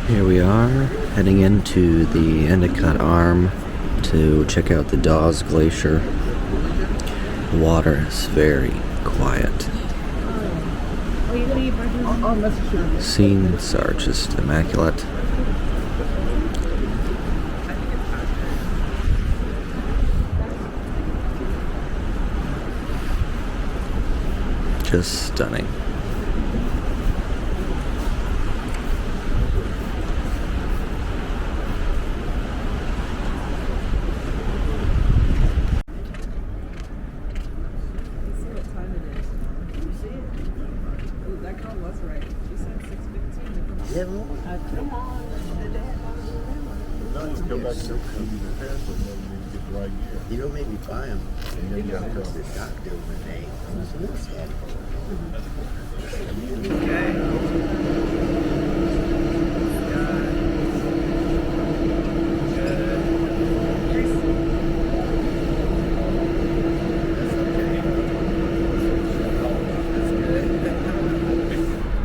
Here we are, heading into the Endicott Arm to check out the Dawes Glacier. The water is very quiet. Scenes are just immaculate. Just stunning. You don't make me buy them. And then you have to go to the doctor when they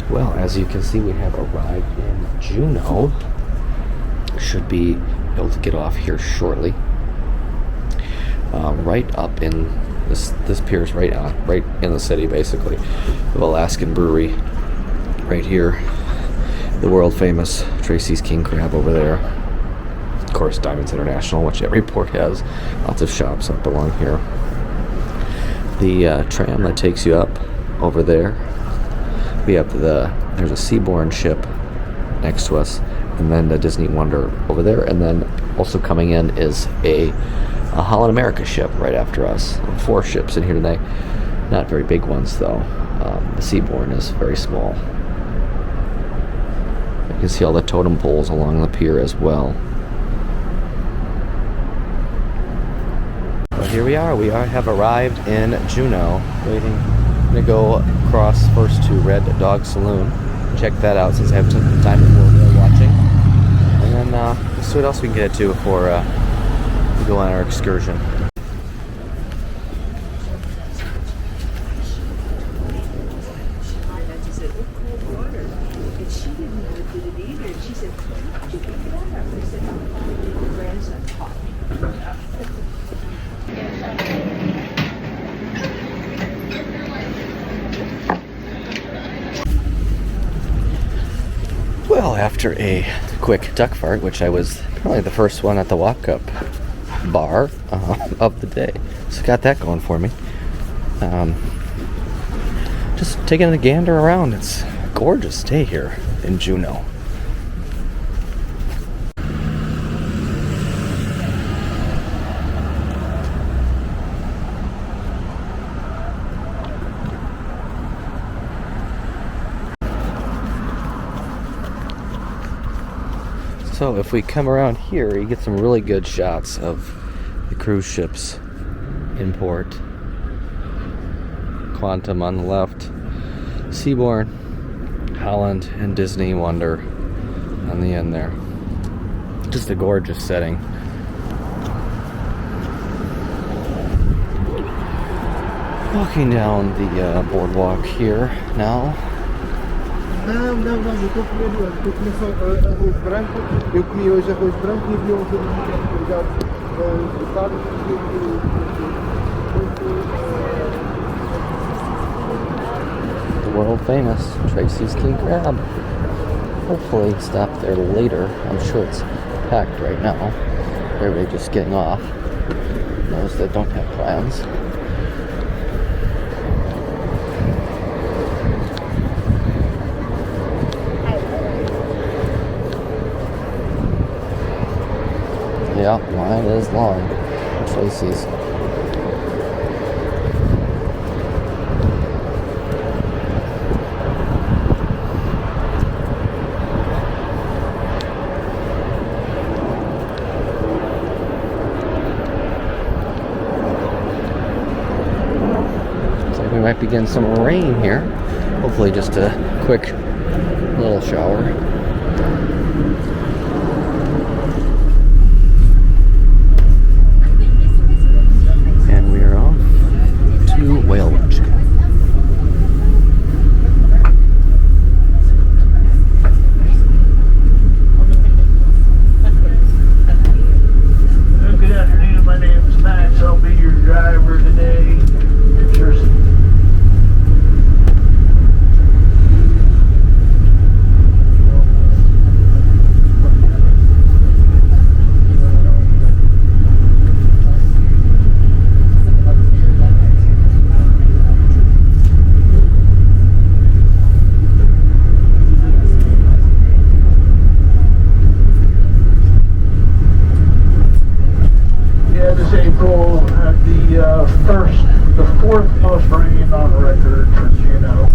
Well, as you can see, we have arrived in Juneau. Should be able to get off here shortly. Right up in this pier's right in the city, basically. The Alaskan Brewery right here. The world famous Tracy's King Crab over there. Of course, Diamonds International, which every port has. Lots of shops up along here. The tram that takes you up over there. There's a seaborne ship next to us, and then the Disney Wonder over there, and then also coming in is a Holland America ship right after us. 4 ships in here today. Not very big ones though. The Seabourn is very small. You can see all the totem poles along the pier as well. But here we are. We have arrived in Juneau. Waiting. I'm gonna go across first to Red Dog Saloon. Check that out since I have some time before we're watching. And then see what else we can get to before we go on our excursion. Well, after a quick duck fart, which I was probably the first one at the walk-up bar of the day, so got that going for me. Just taking a gander around. It's a gorgeous day here in Juneau. So if we come around here, you get some really good shots of the cruise ships in port. Quantum on the left, Seabourn, Holland, and Disney Wonder on the end there. Just a gorgeous setting. Walking down the boardwalk here now. Não, eu estou comendo, eu comi só arroz branco, eu comi hoje arroz branco e vi ontem The world famous Tracy's King Crab. Hopefully stop there later. I'm sure it's packed right now. Everybody just getting off. Those that don't have plans. Yeah, line is long. Tracy's. Looks like we might be getting some rain here. Hopefully just a quick little shower. Yeah, this April had the fourth most rain on record for Juneau.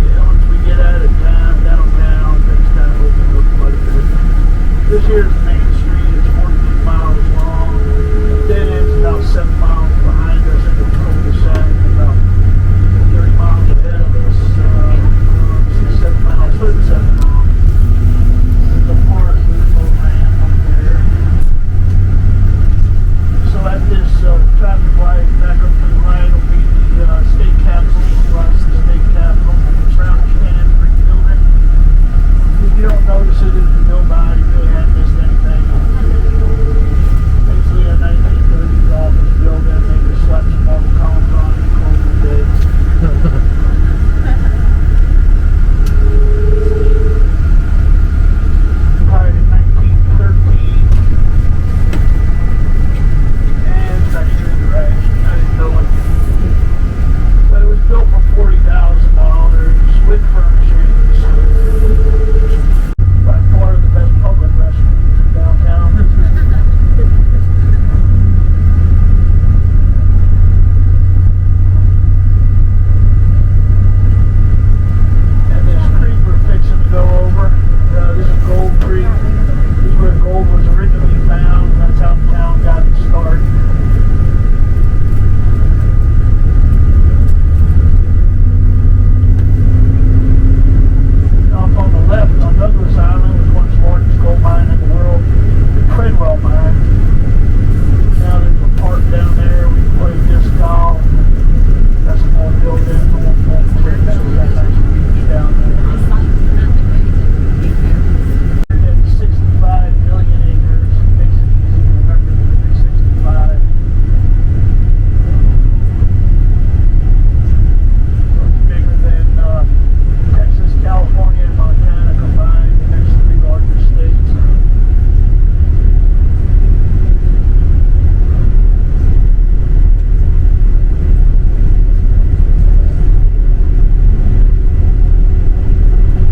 Yeah, once we get out of town, downtown, things kind of open up quite a bit. This here's the main street. It's 14 miles long. Dead end's about 7 miles behind us in the cul-de-sac, about 30 miles ahead of us. 7 miles, 37 miles. The park with the boat ramp up there. So at this traffic light back up to the right will be the state capitol. Across the state capitol. It's around the stand, brick building. If you don't notice it as you go by, you really haven't missed anything. Basically a 1930s office building. They just slapped some marble columns on it and closed the day. Hired in 1913. And it's actually the right. I didn't know it. But it was built for $40,000 with furnishings. By far the best public restrooms in downtown. And this creek we're fixing to go over, this is Gold Creek. This is where gold was originally found. That's how the town got its start. Off on the left, on Douglas Island, was once the largest gold mine in the world, the Treadwell mine. Now there's a park down there. We can play disc golf. That's an old building. So we got a nice beach down there. 65 million acres. Makes it easy to remember the 365. So it's bigger than Texas, California, and Montana combined, the next three largest states.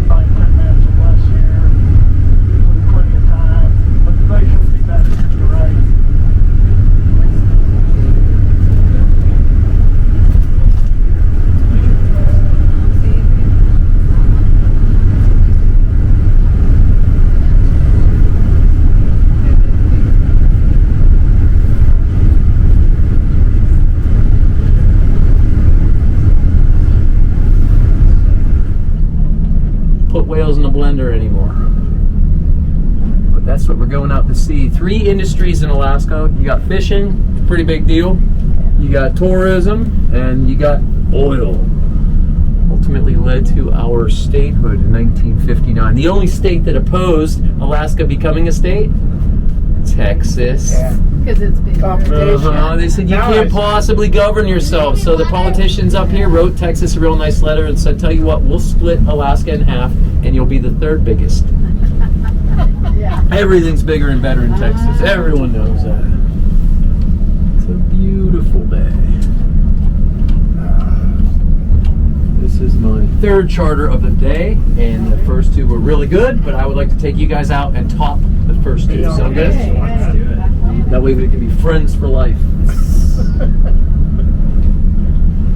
About 10 minutes or less here. Usually plenty of time. But the glacier will be back to the right. Put whales in a blender anymore. But that's what we're going out to see. 3 industries in Alaska. You got fishing, pretty big deal. You got tourism, and you got oil. Ultimately led to our statehood in 1959. The only state that opposed Alaska becoming a state? Texas. Because it's been They said you can't possibly govern yourself. So the politicians up here wrote Texas a real nice letter and said, tell you what, we'll split Alaska in half and you'll be the 3rd biggest. Yeah. Everything's bigger and better in Texas. Everyone knows that. It's a beautiful day. This is my 3rd charter of the day, and the first 2 were really good, but I would like to take you guys out and top the first 2. Sound good? Let's do it. That way we can be friends for life.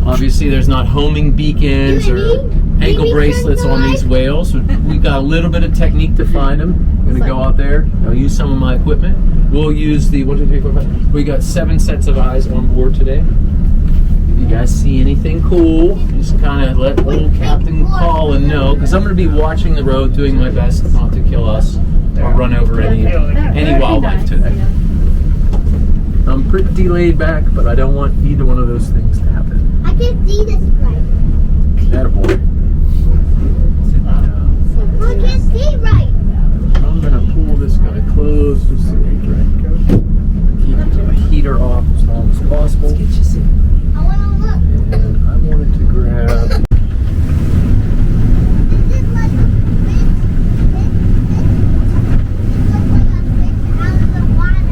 Obviously, there's not homing beacons or ankle bracelets on these whales. We've got a little bit of technique to find them. I'm going to go out there. I'll use some of my equipment. We'll use the 1, 2, 3, 4, 5. We got 7 sets of eyes on board today. If you guys see anything cool, just kind of let old Captain Colin know, because I'm going to be watching the road, doing my best not to kill us or run over any wildlife today. I'm pretty laid back, but I don't want either one of those things to happen. I can see this right. Attaboy. I can't see right. I'm going to pull this guy close just so we can keep the heater off as long as possible. I want to look. And I wanted to grab... This is like a fish. It looks like a fish out of the water.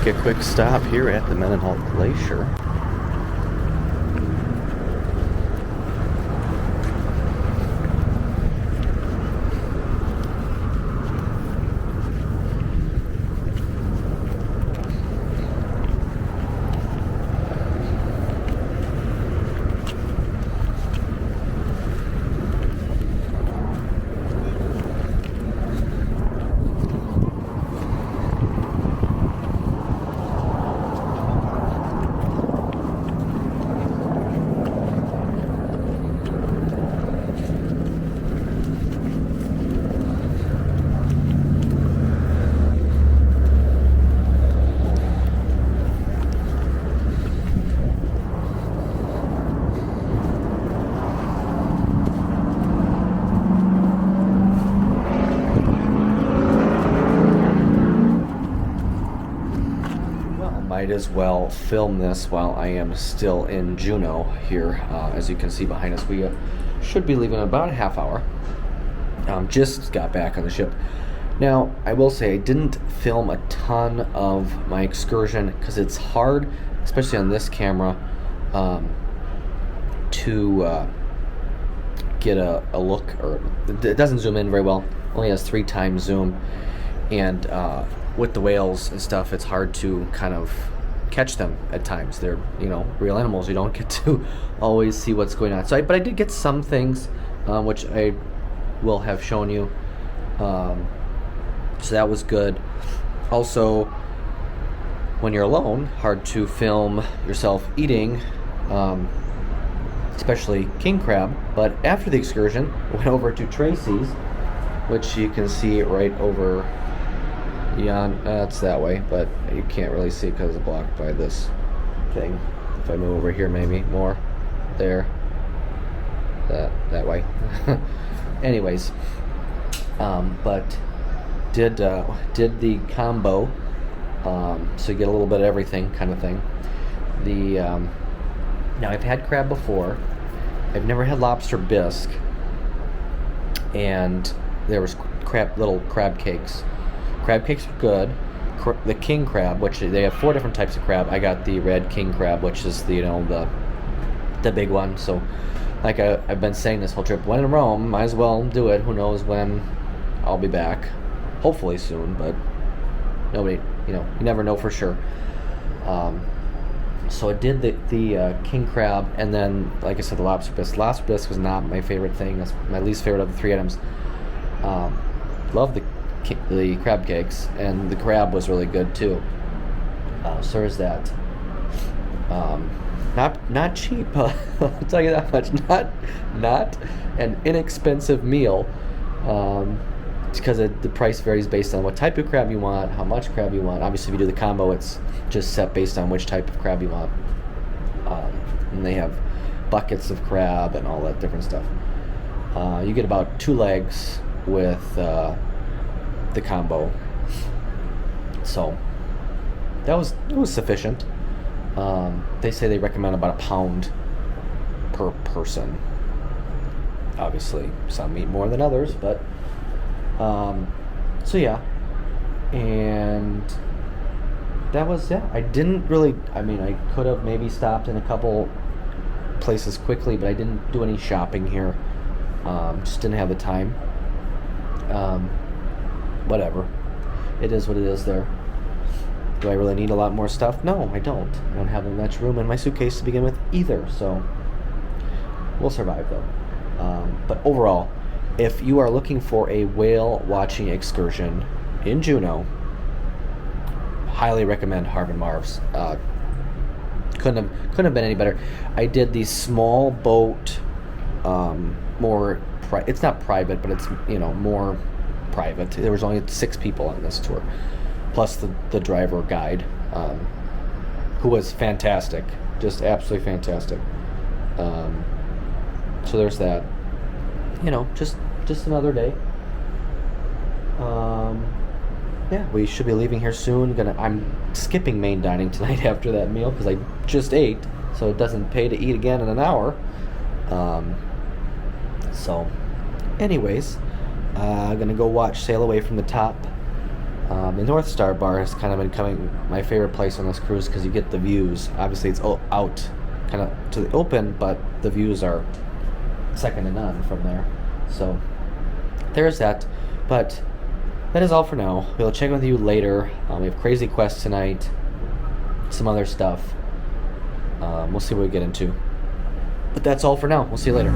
make a quick stop here at the Endicott Glacier. Might as well film this while I am still in Juneau here. As you can see behind us, we should be leaving in about a half hour. Just got back on the ship. Now, I will say I didn't film a ton of my excursion because it's hard, especially on this camera, to get a look, or it doesn't zoom in very well. Only has 3 times zoom, and with the whales and stuff, it's hard to kind of catch them at times. They're, real animals. You don't get to always see what's going on. But I did get some things, which I will have shown you. So that was good. Also, when you're alone, hard to film yourself eating, especially king crab. But after the excursion, went over to Tracy's, which you can see right over. Yeah, it's that way, but you can't really see because it's blocked by this thing. If I move over here, maybe more there, that way. Anyways, but did the combo, so you get a little bit of everything, kind of thing. Now I've had crab before. I've never had lobster bisque, and there was little crab cakes. Crab cakes are good. The king crab, which they have 4 different types of crab. I got the red king crab, which is the big one. So, like I've been saying this whole trip, when in Rome, might as well do it. Who knows when I'll be back? Hopefully soon, but nobody, you never know for sure. So I did the king crab, and then, like I said, the lobster bisque. Lobster bisque was not my favorite thing. That's my least favorite of the 3 items. Love the crab cakes, and the crab was really good too. So there's that. Not cheap. I'll tell you that much. Not an inexpensive meal. Because the price varies based on what type of crab you want, how much crab you want. Obviously, if you do the combo, it's just set based on which type of crab you want. And they have buckets of crab and all that different stuff. You get about 2 legs with the combo, so it was sufficient. They say they recommend about £1 per person. Obviously, some eat more than others, but so yeah, and that was I didn't really. I mean, I could have maybe stopped in a couple places quickly, but I didn't do any shopping here. Just didn't have the time. Whatever. It is what it is there. Do I really need a lot more stuff? No, I don't. I don't have much room in my suitcase to begin with either, so we'll survive though. But overall, if you are looking for a whale watching excursion in Juneau, highly recommend Harv Marv's. Couldn't have been any better. I did the small boat, it's not private, but it's more private. There was only 6 people on this tour, plus the driver guide, who was fantastic, just absolutely fantastic. So there's that. Just another day. Yeah, we should be leaving here soon. I'm skipping main dining tonight after that meal because I just ate, so it doesn't pay to eat again in an hour. So anyways, gonna go watch Sail Away from the Top The North Star Bar has kind of been becoming my favorite place on this cruise because you get the views. Obviously, it's out kind of to the open, but the views are second to none from there. So there's that. But that is all for now. We'll check with you later. We have Crazy Quest tonight, some other stuff. We'll see what we get into. But that's all for now. We'll see you later.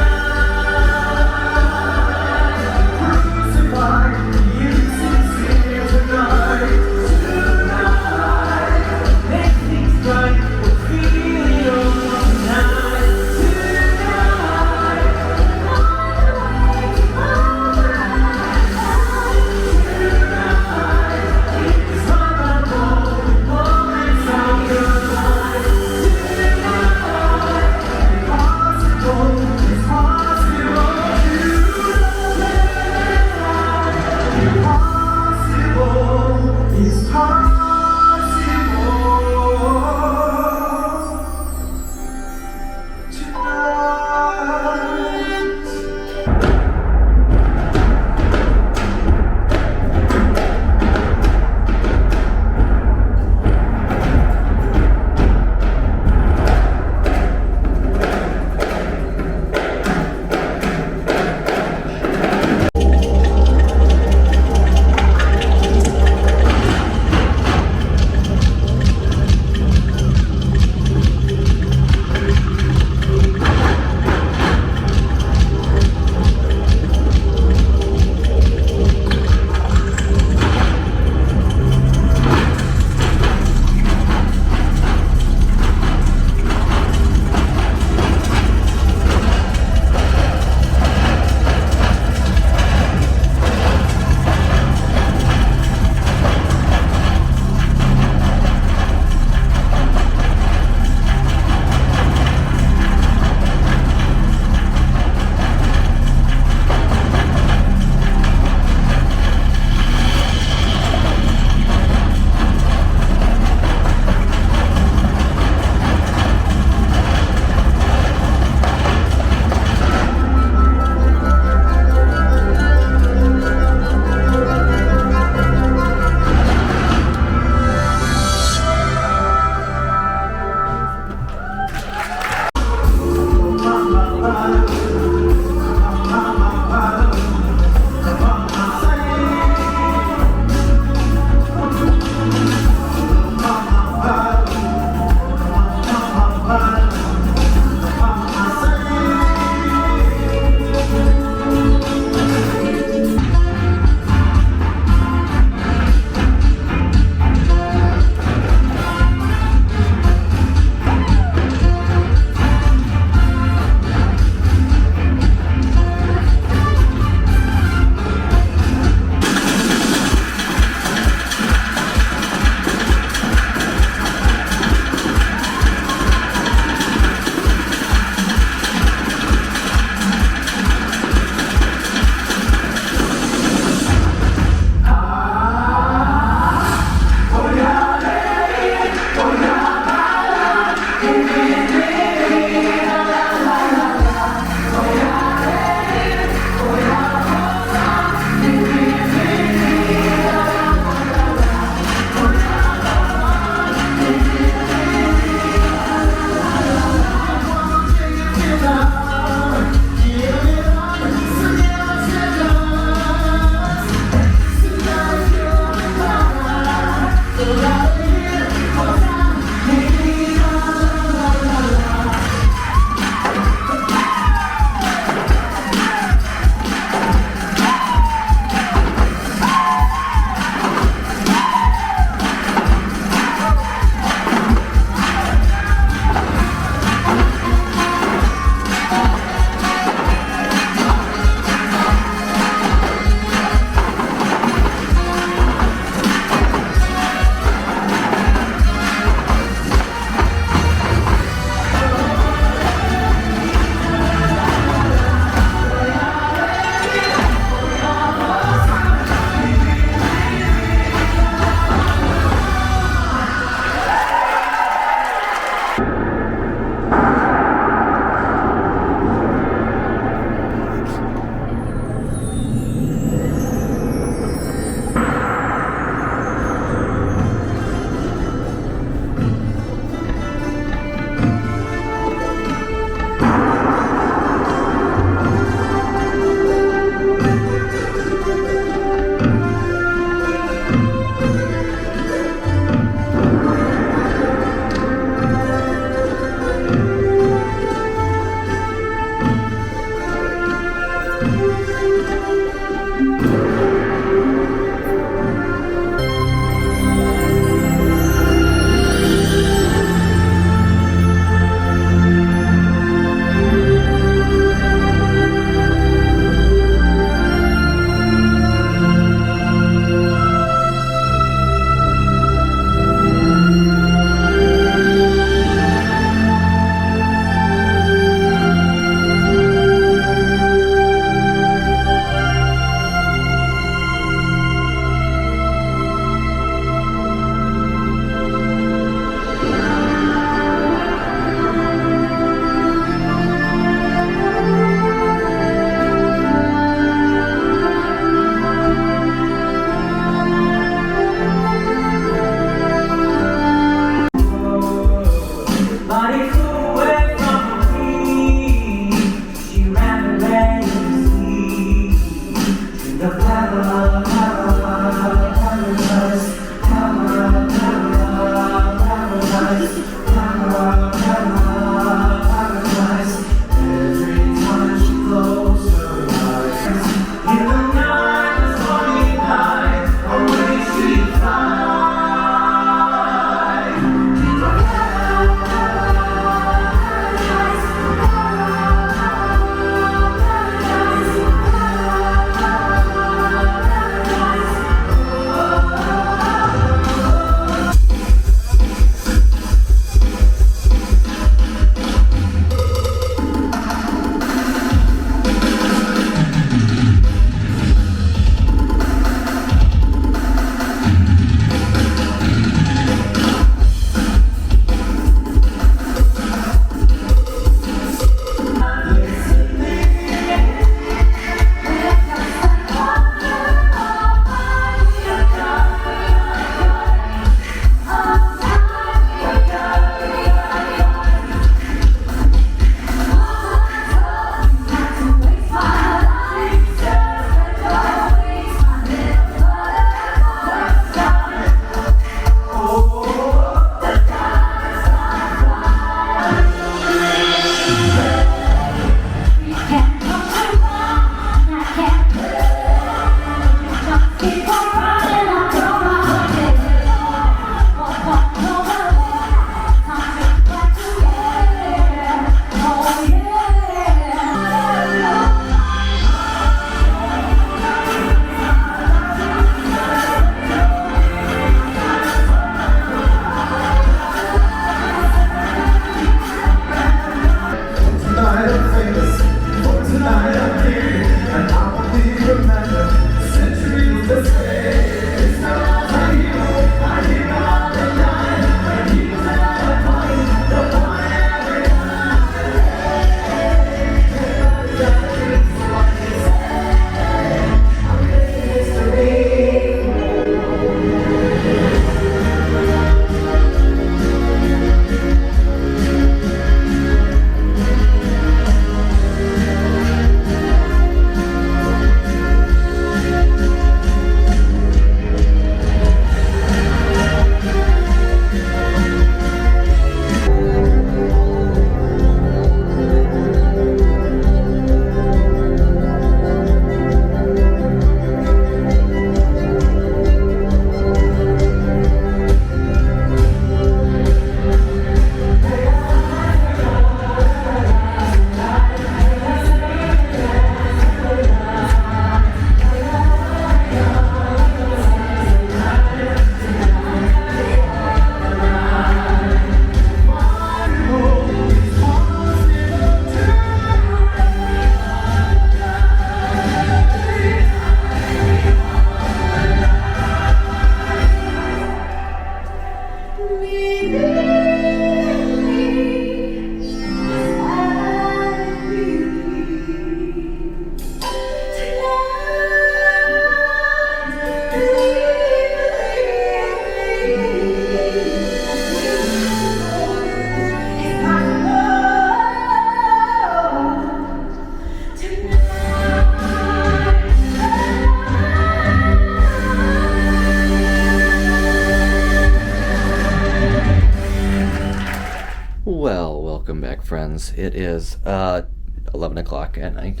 Welcome back, friends. It is 11 o'clock at night,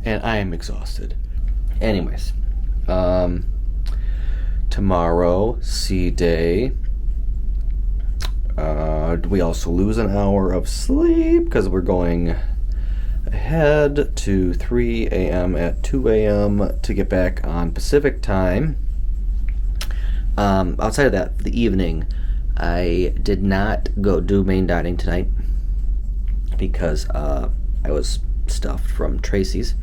and I am exhausted. Anyways, tomorrow, sea day. We also lose an hour of sleep because we're going ahead to 3 a.m. at 2 a.m. to get back on Pacific time. Outside of that, the evening, I did not go do main dining tonight because I was stuffed from Tracy's.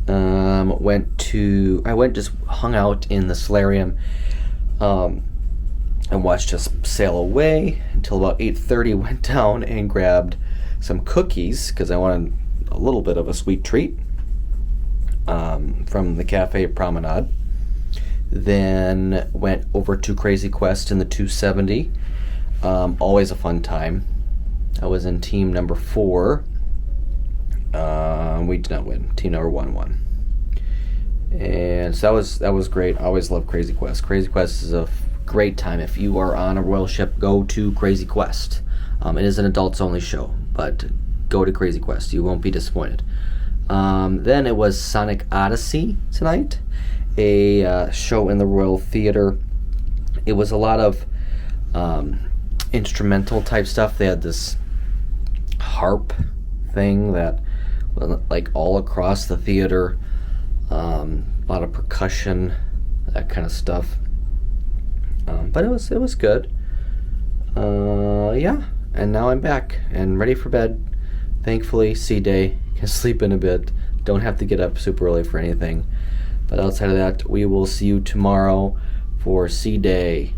I just hung out in the solarium and watched us sail away until about 8:30. Went down and grabbed some cookies because I wanted a little bit of a sweet treat from the Cafe Promenade. Then went over to Crazy Quest in the 270. Always a fun time. I was in team number 4. We did not win. Team number 1 won. And so that was great. I always love Crazy Quest. Crazy Quest is a great time. If you are on a royal ship, go to Crazy Quest. It is an adults only show, but go to Crazy Quest. You won't be disappointed. Then it was Sonic Odyssey tonight, a show in the Royal Theater. It was a lot of instrumental type stuff. They had this harp thing that went like all across the theater. A lot of percussion, that kind of stuff. But it was good. Yeah, and now I'm back and ready for bed. Thankfully, sea day, can sleep in a bit. Don't have to get up super early for anything. But outside of that, we will see you tomorrow for sea day.